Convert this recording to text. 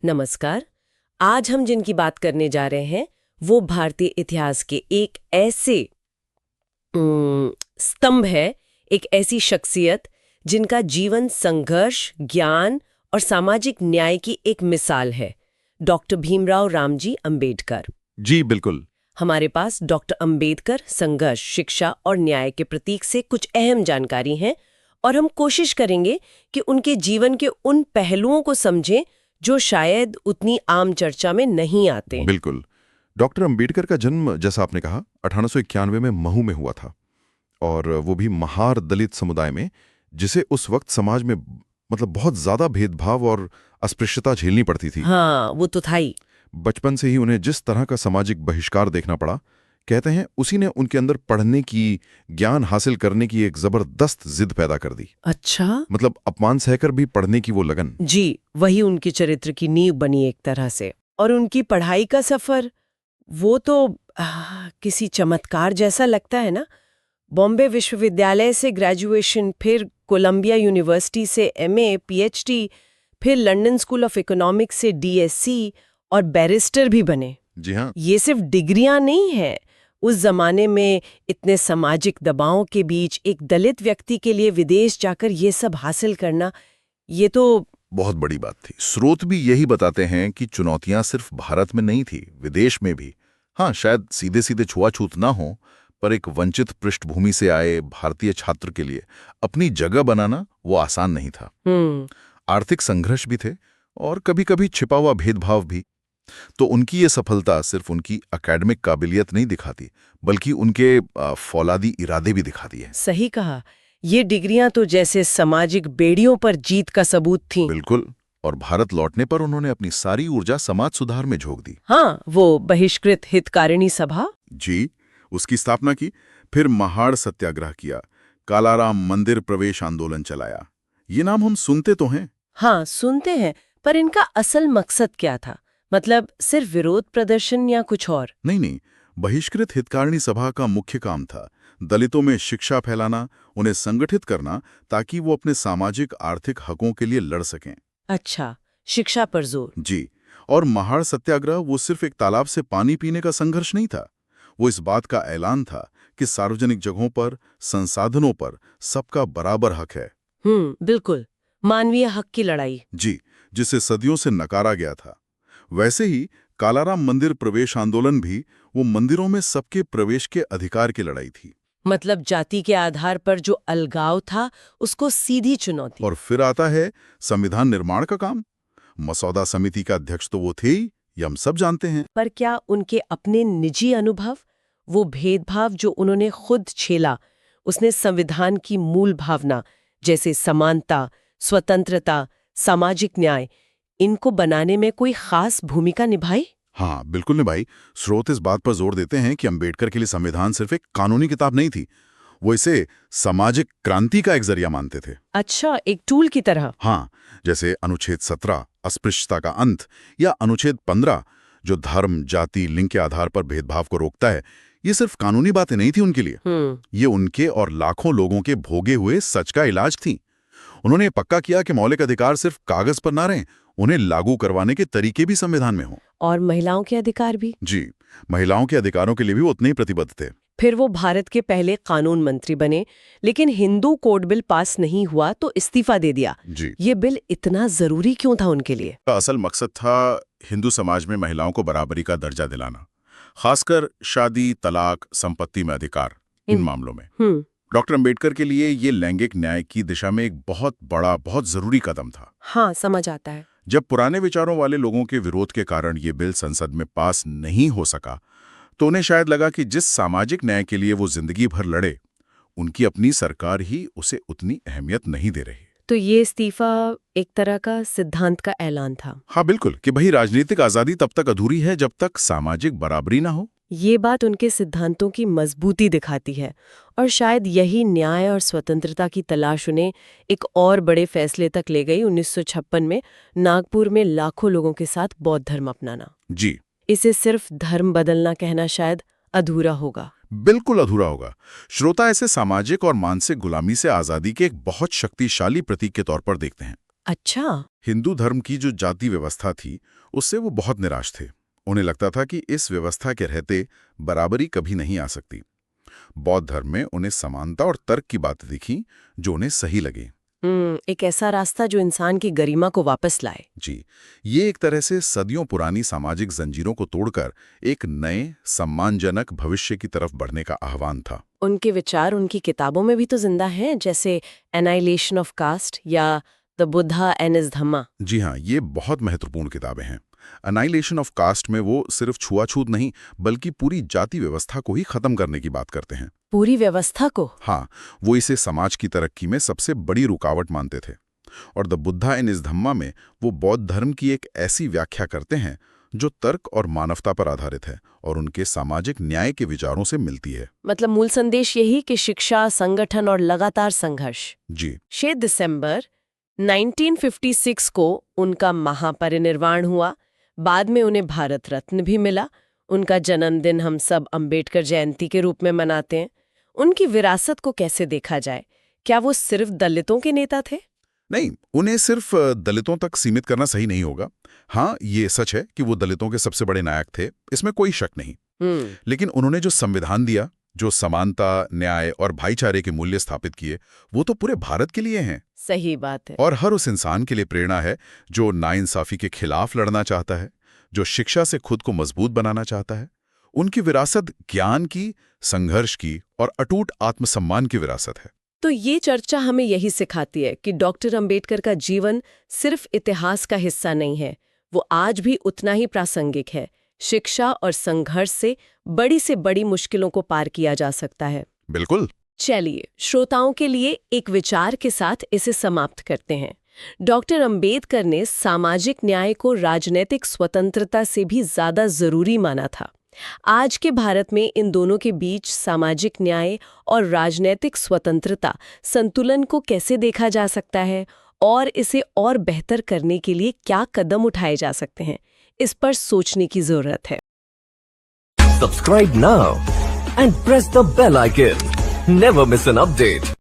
नमस्कार। आज हम जिनकी बात करने जा रहे हैं वो भारतीय इतिहास के एक ऐसे स्तंभ है, एक ऐसी शख्सियत जिनका जीवन संघर्ष, ज्ञान और सामाजिक न्याय की एक मिसाल है। डॉक्टर भीमराव रामजी अंबेडकर। जी बिल्कुल। हमारे पास डॉक्टर अंबेडकर संघर्ष, शिक्षा और न्याय के प्रतीक से कुछ अहम जानकारी हैं और हम कोशिश करेंगे कि उनके जीवन के उन पहलुओं को समझें जो शायद उतनी आम चर्चा में नहीं आते। बिल्कुल। डॉक्टर अंबेडकर का जन्म, जैसा आपने कहा, 1891 में महू में हुआ था, और वो भी महार दलित समुदाय में, जिसे उस वक्त समाज में बहुत ज्यादा भेदभाव और अस्पृश्यता झेलनी पड़ती थी। हाँ, वो तो था ही। बचपन से ही उन्हें जिस तरह का सामाजिक बहिष्कार देखना पड़ा, कहते हैं उसी ने उनके अंदर पढ़ने की, ज्ञान हासिल करने की एक जबरदस्त जिद पैदा कर दी। अच्छा। अपमान सहकर भी पढ़ने की वो लगन। जी, वही उनके चरित्र की नींव बनी एक तरह से। और उनकी पढ़ाई का सफर, वो तो किसी चमत्कार जैसा लगता है ना। बॉम्बे विश्वविद्यालय से ग्रेजुएशन, फिर कोलंबिया यूनिवर्सिटी से एमए, पीएचडी, फिर लंदन स्कूल ऑफ इकोनॉमिक्स से डीएससी और बैरिस्टर भी बने। जी हाँ। ये सिर्फ डिग्रियां नहीं है। उस जमाने में इतने सामाजिक दबावों के बीच एक दलित व्यक्ति के लिए विदेश जाकर ये सब हासिल करना, ये तो बहुत बड़ी बात थी। स्रोत भी यही बताते हैं कि चुनौतियां सिर्फ भारत में नहीं थी, विदेश में भी। हाँ, शायद सीधे सीधे छुआछूत ना हो, पर एक वंचित पृष्ठभूमि से आए भारतीय छात्र के लिए अपनी जगह बनाना वो आसान नहीं था। आर्थिक संघर्ष भी थे और कभी कभी छिपा हुआ भेदभाव भी। तो उनकी ये सफलता सिर्फ उनकी एकेडमिक काबिलियत नहीं दिखाती, बल्कि उनके फौलादी इरादे भी दिखाती है। सही कहा। ये डिग्रियां तो जैसे सामाजिक बेड़ियों पर जीत का सबूत थीं। बिल्कुल। और भारत लौटने पर उन्होंने अपनी सारी ऊर्जा समाज सुधार में झोंक दी। हाँ, वो बहिष्कृत हितकारिणी सभा। जी, उसकी स्थापना की, फिर महाड़ सत्याग्रह किया, कालाराम मंदिर प्रवेश आंदोलन चलाया। ये नाम हम सुनते तो हैं। हाँ, सुनते हैं, पर इनका असल मकसद क्या था? सिर्फ विरोध प्रदर्शन या कुछ और? नहीं, बहिष्कृत हितकारिणी सभा का मुख्य काम था दलितों में शिक्षा फैलाना, उन्हें संगठित करना, ताकि वो अपने सामाजिक आर्थिक हकों के लिए लड़ सकें। अच्छा, शिक्षा पर जोर। जी। और महाड़ सत्याग्रह वो सिर्फ एक तालाब से पानी पीने का संघर्ष नहीं था, वो इस बात का ऐलान था कि सार्वजनिक जगहों पर, संसाधनों पर सबका बराबर हक है। बिल्कुल, मानवीय हक की लड़ाई। जी, जिसे सदियों से नकारा गया था। वैसे ही कालाराम मंदिर प्रवेश आंदोलन भी वो मंदिरों में सबके प्रवेश के अधिकार की लड़ाई थी। जाति के आधार पर जो अलगाव था, उसको सीधी चुनौती। और फिर आता है संविधान निर्माण का काम। मसौदा समिति का अध्यक्ष तो वो थे ही, ये हम सब जानते हैं। पर क्या उनके अपने निजी अनुभव, वो भेदभाव जो उन्होंने खुद झेला, उसने संविधान की मूल भावना जैसे समानता, स्वतंत्रता, सामाजिक न्याय, इनको बनाने में कोई खास भूमिका निभाई? हाँ, बिल्कुल निभाई। स्रोत इस बात पर जोर देते हैं कि अंबेडकर के लिए संविधान सिर्फ एक कानूनी किताब नहीं थी, वो इसे सामाजिक क्रांति का एक जरिया मानते थे। अच्छा, एक टूल की तरह। हाँ, जैसे अनुच्छेद 17 अस्पृश्यता का अंत, या अनुच्छेद 15 जो धर्म, जाति, लिंग के आधार पर भेदभाव को रोकता है, ये सिर्फ कानूनी बातें नहीं थी उनके लिए। ये उनके और लाखों लोगों के भोगे हुए सच का इलाज थी। उन्होंने पक्का किया कि मौलिक अधिकार सिर्फ कागज पर ना रहें, उन्हें लागू करवाने के तरीके भी संविधान में हों। और महिलाओं के अधिकार भी? जी, महिलाओं के अधिकारों के लिए भी वो उतने ही प्रतिबद्ध थे। फिर वो भारत के पहले कानून मंत्री बने, लेकिन हिंदू कोड बिल पास नहीं हुआ तो इस्तीफा दे दिया। जी। ये बिल इतना जरूरी क्यों था उनके लिए? का असल मकसद था हिंदू समाज में महिलाओं को बराबरी का दर्जा दिलाना, खासकर शादी, तलाक, संपत्ति में अधिकार, इन मामलों में। डॉक्टर अंबेडकर के लिए ये लैंगिक न्याय की दिशा में एक बहुत बड़ा, बहुत जरूरी कदम था। हाँ, समझ आता है। जब पुराने विचारों वाले लोगों के विरोध के कारण ये बिल संसद में पास नहीं हो सका, तो उन्हें शायद लगा कि जिस सामाजिक न्याय के लिए वो जिंदगी भर लड़े, उनकी अपनी सरकार ही उसे उतनी अहमियत नहीं दे रही। तो ये इस्तीफा एक तरह का सिद्धांत का ऐलान था। हाँ बिल्कुल, कि भाई राजनीतिक आजादी तब तक अधूरी है जब तक सामाजिक बराबरी ना हो। ये बात उनके सिद्धांतों की मजबूती दिखाती है, और शायद यही न्याय और स्वतंत्रता की तलाश उन्हें एक और बड़े फैसले तक ले गई। 1956 में नागपुर में लाखों लोगों के साथ बौद्ध धर्म अपनाना। जी। इसे सिर्फ धर्म बदलना कहना शायद अधूरा होगा। बिल्कुल अधूरा होगा। श्रोता ऐसे सामाजिक और मानसिक गुलामी से आजादी के एक बहुत शक्तिशाली प्रतीक के तौर पर देखते हैं। अच्छा। हिंदू धर्म की जो जाति व्यवस्था थी उससे वो बहुत निराश थे। उन्हें लगता था कि इस व्यवस्था के रहते बराबरी कभी नहीं आ सकती। बौद्ध धर्म में उन्हें समानता और तर्क की बातें दिखी जो उन्हें सही लगी। एक ऐसा रास्ता जो इंसान की गरिमा को वापस लाए। जी, ये एक तरह से सदियों पुरानी सामाजिक जंजीरों को तोड़कर एक नए सम्मानजनक भविष्य की तरफ बढ़ने का आह्वान था। उनके विचार उनकी किताबों में भी तो जिंदा हैं, जैसे एनाइलेशन ऑफ कास्ट या द बुद्धा एंड हिज धम्मा। जी हाँ, ये बहुत महत्वपूर्ण किताबें हैं। अनाइलेशन ऑफ कास्ट में वो सिर्फ छुआछूत नहीं बल्कि पूरी जाति व्यवस्था को ही खत्म करने की बात करते हैं। पूरी व्यवस्था को? हाँ, वो इसे समाज की तरक्की में सबसे बड़ी रुकावट मानते थे। और द बुद्धा एंड हिज धम्मा में वो बौद्ध धर्म की एक ऐसी व्याख्या करते हैं जो तर्क और मानवता पर आधारित है और उनके सामाजिक न्याय के विचारों से मिलती है। मतलब मूल संदेश यही कि शिक्षा, संगठन और लगातार संघर्ष। जी। 6 दिसंबर 1956 को उनका महापरिनिर्वाण हुआ। बाद में उन्हें भारत रत्न भी मिला। उनका जन्मदिन हम सब अंबेडकर जयंती के रूप में मनाते हैं। उनकी विरासत को कैसे देखा जाए? क्या वो सिर्फ दलितों के नेता थे? नहीं, उन्हें सिर्फ दलितों तक सीमित करना सही नहीं होगा। हाँ, ये सच है कि वो दलितों के सबसे बड़े नायक थे, इसमें कोई शक नहीं। लेकिन उन्होंने जो संविधान दिया, जो समानता, न्याय और भाईचारे के मूल्य स्थापित किए, वो तो पूरे भारत के लिए हैं। सही बात है। और हर उस इंसान के लिए प्रेरणा है जो नाइंसाफी के खिलाफ लड़ना चाहता है, जो शिक्षा से खुद को मजबूत बनाना चाहता है। उनकी विरासत ज्ञान की, संघर्ष की और अटूट आत्मसम्मान की विरासत है। तो ये चर्चा हमें यही सिखाती है कि डॉक्टर अंबेडकर का जीवन सिर्फ इतिहास का हिस्सा नहीं है, वो आज भी उतना ही प्रासंगिक है। शिक्षा और संघर्ष से बड़ी मुश्किलों को पार किया जा सकता है। बिल्कुल। चलिए, श्रोताओं के लिए एक विचार के साथ इसे समाप्त करते हैं। डॉक्टर अंबेडकर ने सामाजिक न्याय को राजनीतिक स्वतंत्रता से भी ज्यादा जरूरी माना था। आज के भारत में इन दोनों के बीच सामाजिक न्याय और राजनीतिक स्वतंत्रता संतुलन को कैसे देखा जा सकता है और इसे और बेहतर करने के लिए क्या कदम उठाए जा सकते हैं, इस पर सोचने की जरूरत है। Subscribe now and press the bell icon. Never miss an update.